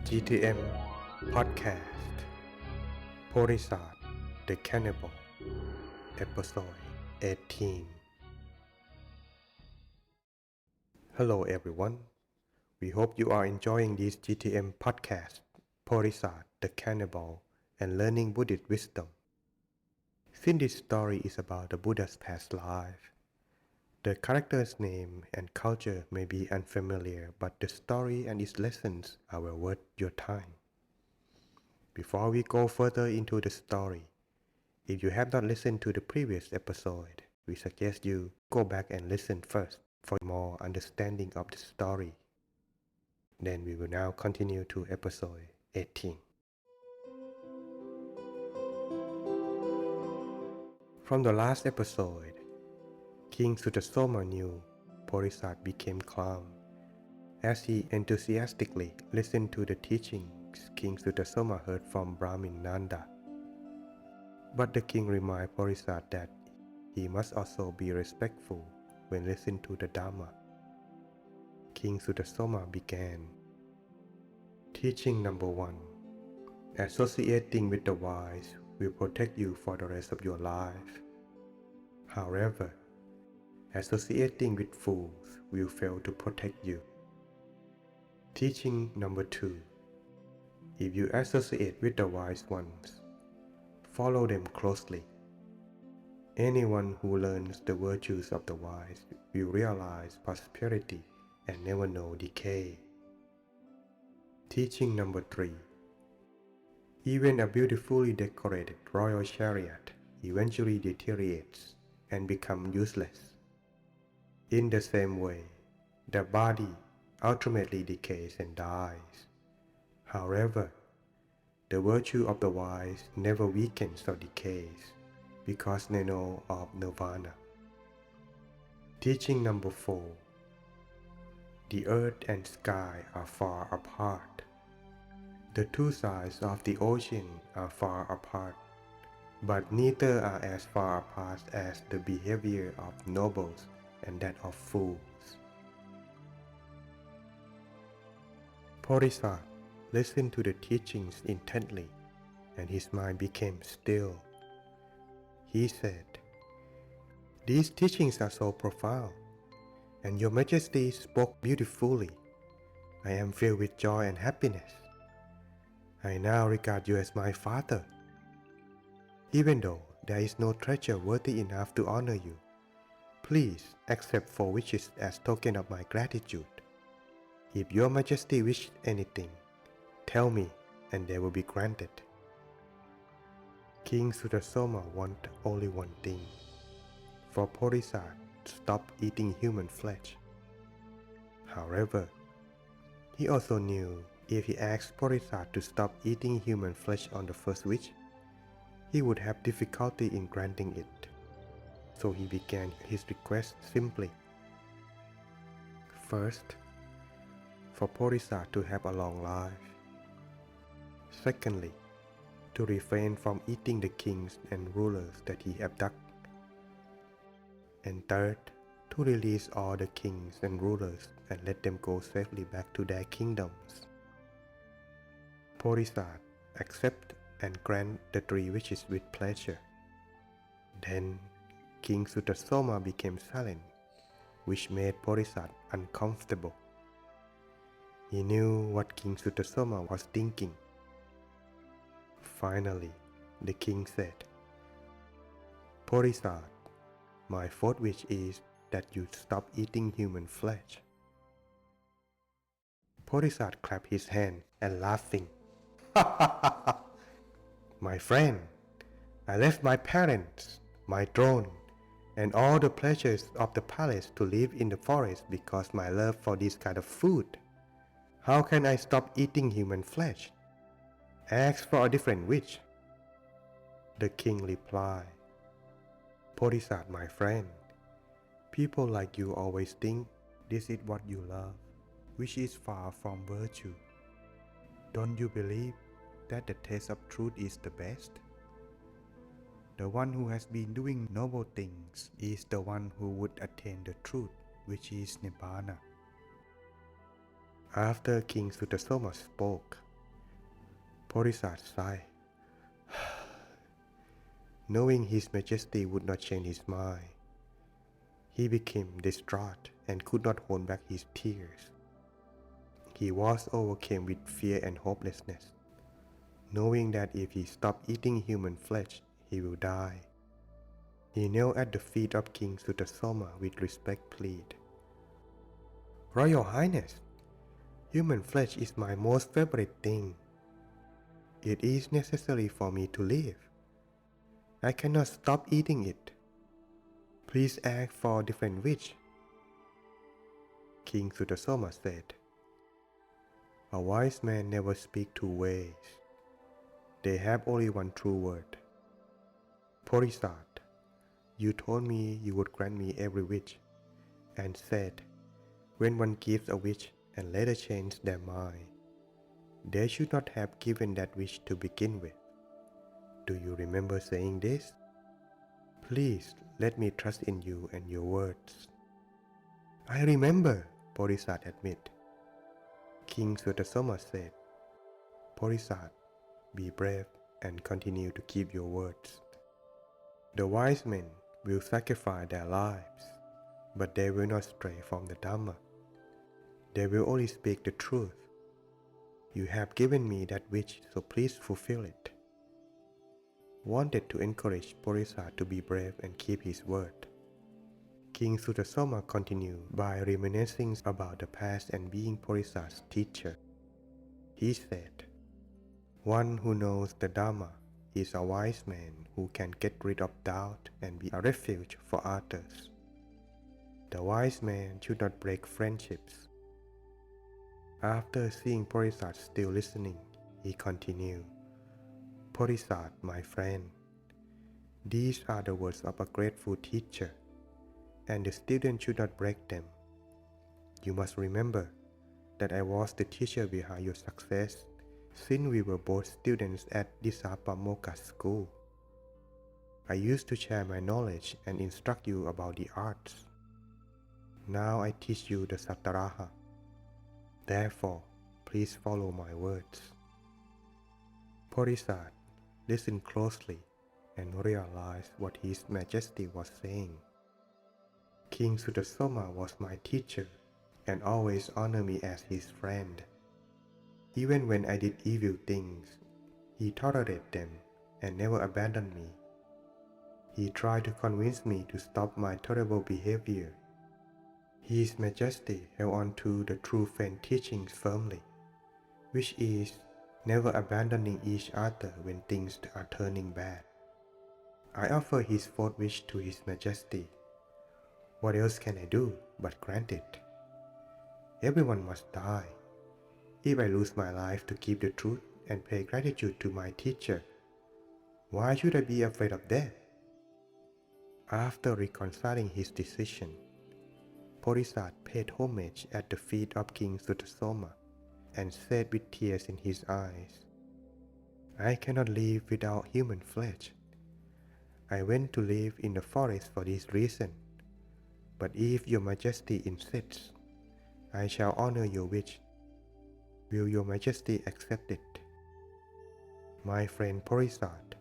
GTM Podcast Porisat The Cannibal Episode 18. Hello everyone. We hope you are enjoying this GTM podcast Porisat The Cannibal and learning Buddhist wisdom. Since this story is about the Buddha's past life, the character's name and culture may be unfamiliar, but the story and its lessons are well worth your time. Before we go further into the story, if you have not listened to the previous episode, we suggest you go back and listen first for more understanding of the story. Then we will now continue to episode 18. From the last episode, King Suttasoma knew Porisat became calm as he enthusiastically listened to the teachings King Suttasoma heard from Brahmin Nanda. But the king reminded Porisat that he must also be respectful when listening to the Dhamma. King Suttasoma began. Teaching number 1. Associating with the wise will protect you for the rest of your life. However, associating with fools will fail to protect you. Teaching number 2. If you associate with the wise ones, follow them closely. Anyone who learns the virtues of the wise will realize prosperity and never know decay. Teaching number 3. Even a beautifully decorated royal chariot eventually deteriorates and becomes useless. In the same way, the body ultimately decays and dies. However, the virtue of the wise never weakens or decays because they know of nirvana. Teaching number 4. The earth and sky are far apart. The two sides of the ocean are far apart, but neither are as far apart as the behavior of nobles and that of fools. Porisat listened to the teachings intently, and his mind became still. He said, "These teachings are so profound, and Your Majesty spoke beautifully. I am filled with joy and happiness. I now regard you as my father. Even though there is no treasure worthy enough to honor you, please accept 4 wishes as token of my gratitude. If Your Majesty wishes anything, tell me and they will be granted." King Suttasoma wanted only one thing, for Porisat to stop eating human flesh. However, he also knew if he asked Porisat to stop eating human flesh on the first wish, he would have difficulty in granting it. So he began his request simply. First, for Porisat to have a long life. Secondly, to refrain from eating the kings and rulers that he abducted. And third, to release all the kings and rulers and let them go safely back to their kingdoms. Porisat accepted and granted the 3 wishes with pleasure. Then King Suttasoma became silent, which made Porisat uncomfortable. He knew what King Suttasoma was thinking. Finally, the king said, "Porisat, my 4th wish is that you stop eating human flesh." Porisat clapped his hand and laughing. "My friend, I left my parents, my throne, and all the pleasures of the palace to live in the forest because my love for this kind of food. How can I stop eating human flesh? Ask for a different wish." The king replied, "Porisat, my friend, people like you always think this is what you love, which is far from virtue. Don't you believe that the taste of truth is the best? The one who has been doing noble things is the one who would attain the truth, which is Nibbana." After King Suttasoma spoke, Porisat sighed, knowing His Majesty would not change his mind. He became distraught and could not hold back his tears. He was overcome with fear and hopelessness, knowing that if he stopped eating human flesh, he will die. He knelt at the feet of King Suttasoma with respect plead, "Royal Highness, human flesh is my most favorite thing. It is necessary for me to live. I cannot stop eating it. Please ask for a different wish." King Suttasoma said, "A wise man never speaks two ways. They have only one true word. Porisat, you told me you would grant me every wish, and said, when one gives a wish and later changes their mind, they should not have given that wish to begin with. Do you remember saying this? Please let me trust in you and your words." "I remember," Porisat admitted. King Suttasoma said, "Porisat, be brave and continue to keep your words. The wise men will sacrifice their lives, but they will not stray from the Dhamma. They will only speak the truth. You have given me that wish, so please fulfill it." Wanted to encourage Porisat to be brave and keep his word. King Suttasoma continued by reminiscing about the past and being Porisat's teacher. He said, "One who knows the Dhamma is a wise man who can get rid of doubt and be a refuge for others. The wise man should not break friendships." After seeing Porisat still listening, he continued, "Porisat, my friend, these are the words of a grateful teacher, and the student should not break them. You must remember that I was the teacher behind your success since we were both students at Disapamokkha school. I used to share my knowledge and instruct you about the arts. Now I teach you the Sattaraha. Therefore, please follow my words." Porisat listened closely and realized what His Majesty was saying. King Suttasoma was my teacher and always honored me as his friend. Even when I did evil things, he tolerated them and never abandoned me. He tried to convince me to stop my terrible behavior. His Majesty held on to the true friend teachings firmly, which is never abandoning each other when things are turning bad. I offer his fourth wish to His Majesty. What else can I do but grant it? Everyone must die. If I lose my life to keep the truth and pay gratitude to my teacher, why should I be afraid of death?" After reconciling his decision, Porisat paid homage at the feet of King Suttasoma and said with tears in his eyes, "I cannot live without human flesh. I went to live in the forest for this reason, but if your Majesty insists, I shall honor your wish. Will your Majesty accept it?" My friend Porisat,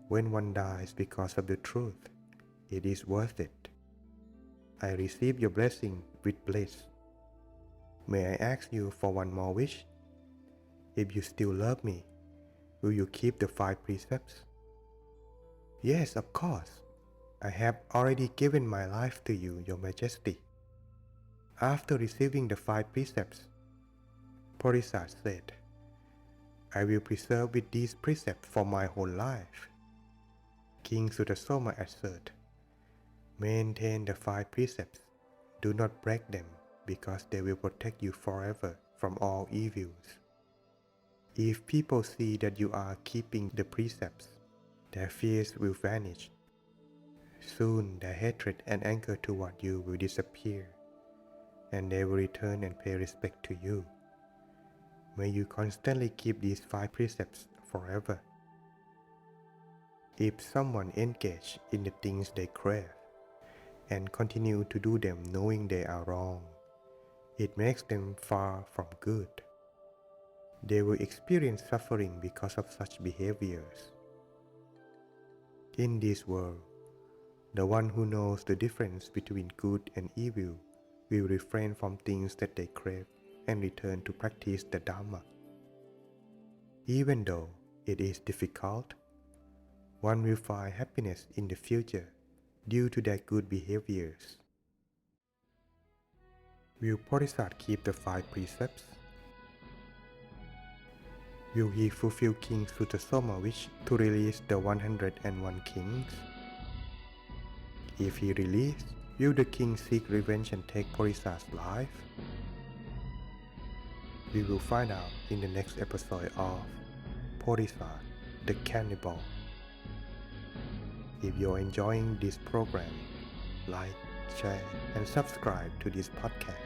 when one dies because of the truth, it is worth it. I receive your blessing with bliss. May I ask you for one more wish? If you still love me, will you keep the 5 precepts? "Yes, of course. I have already given my life to you, your Majesty." After receiving the 5 precepts, Porisat said, "I will preserve with these precepts for my whole life." King Suttasoma asserted, "Maintain the 5 precepts. Do not break them, because they will protect you forever from all evils. If people see that you are keeping the precepts, their fears will vanish. Soon their hatred and anger toward you will disappear, and they will return and pay respect to you. May you constantly keep these 5 precepts forever." If someone engages in the things they crave and continue to do them knowing they are wrong, it makes them far from good. they will experience suffering because of such behaviors. In this world, the one who knows the difference between good and evil will refrain from things that they crave and return to practice the Dhamma. Even though it is difficult, one will find happiness in the future due to their good behaviors. Will Porisat keep the 5 precepts? Will he fulfill King Suttasoma wish to release the 101 kings? If he released, will the king seek revenge and take Porisat's life? We will find out in the next episode of Porisat The Cannibal. If you're enjoying this program, like, share, and subscribe to this podcast.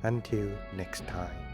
Until next time.